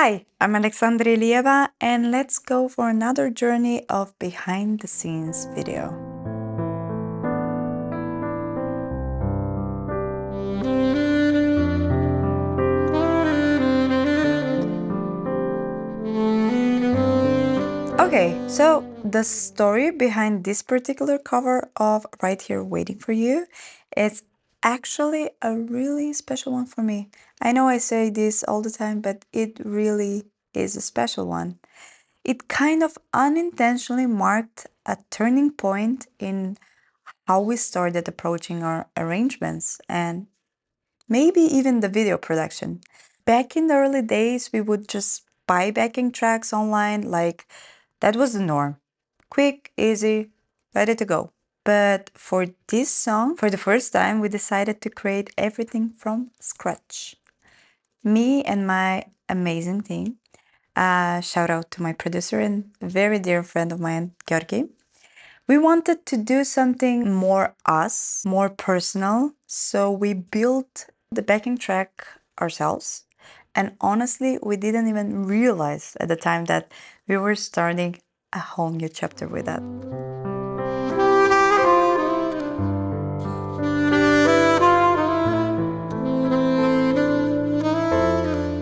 Hi, I'm Alexandra Ilieva, and let's go for another journey of behind the scenes video. Okay, so the story behind this particular cover of Right Here Waiting for You is actually a really special one for me. I know I say this all the time, but it really is a special one. It kind of unintentionally marked a turning point in how we started approaching our arrangements and maybe even the video production. Back in the early days, we would just buy backing tracks online, like that was the norm. Quick, easy, ready to go. But for this song, for the first time, we decided to create everything from scratch. Me and my amazing team. Shout out to my producer and very dear friend of mine, Georgi. We wanted to do something more us, more personal, so we built the backing track ourselves. And honestly, we didn't even realize at the time that we were starting a whole new chapter with that.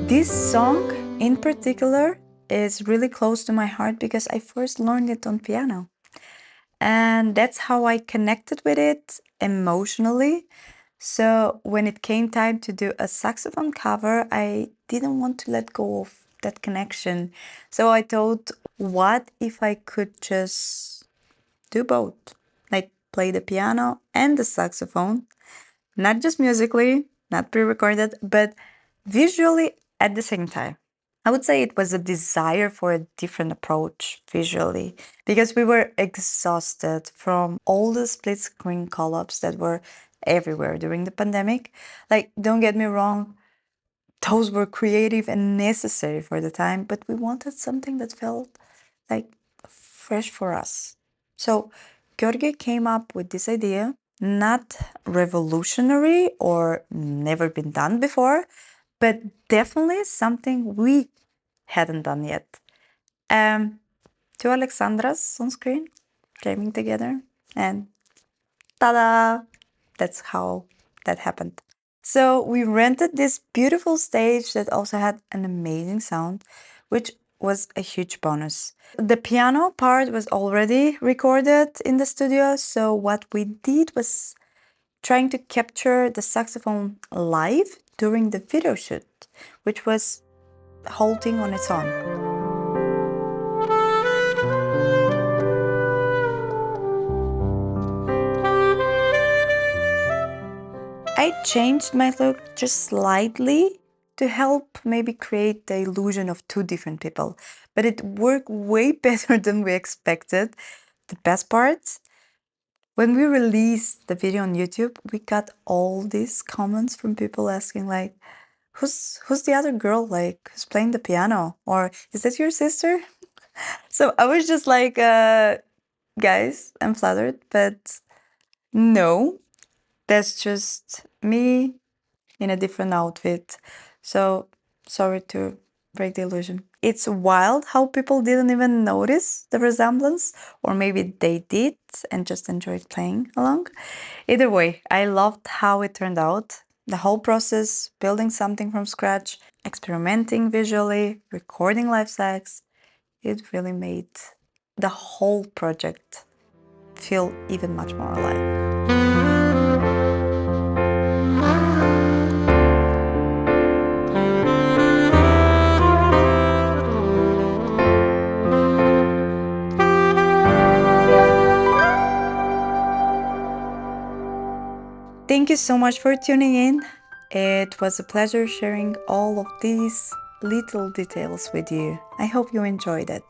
This song in particular is really close to my heart because I first learned it on piano. And that's how I connected with it emotionally. So when it came time to do a saxophone cover, I didn't want to let go of that connection. So I thought, what if I could just do both? Like play the piano and the saxophone, not just musically, not pre-recorded, but visually at the same time. I would say it was a desire for a different approach visually because we were exhausted from all the split screen call-ups that were everywhere during the pandemic. Like, don't get me wrong, those were creative and necessary for the time, but we wanted something that felt like fresh for us. So Georgi came up with this idea, not revolutionary or never been done before, but definitely something we hadn't done yet. Two Alexandras on screen, jamming together, and ta-da! That's how that happened. So we rented this beautiful stage that also had an amazing sound, which was a huge bonus. The piano part was already recorded in the studio, so what we did was trying to capture the saxophone live during the video shoot, which was halting on its own. I changed my look just slightly to help maybe create the illusion of two different people, but it worked way better than we expected. The best part, when we released the video on YouTube, we got all these comments from people asking like, who's the other girl, like who's playing the piano, or is that your sister? So I was just like, guys, I'm flattered, but no, that's just me in a different outfit. So sorry to break the illusion. It's wild how people didn't even notice the resemblance, or maybe they did and just enjoyed playing along. Either way, I loved how it turned out. The whole process, building something from scratch, experimenting visually, recording live sax, it really made the whole project feel even much more alive. Thank you so much for tuning in. It was a pleasure sharing all of these little details with you. I hope you enjoyed it.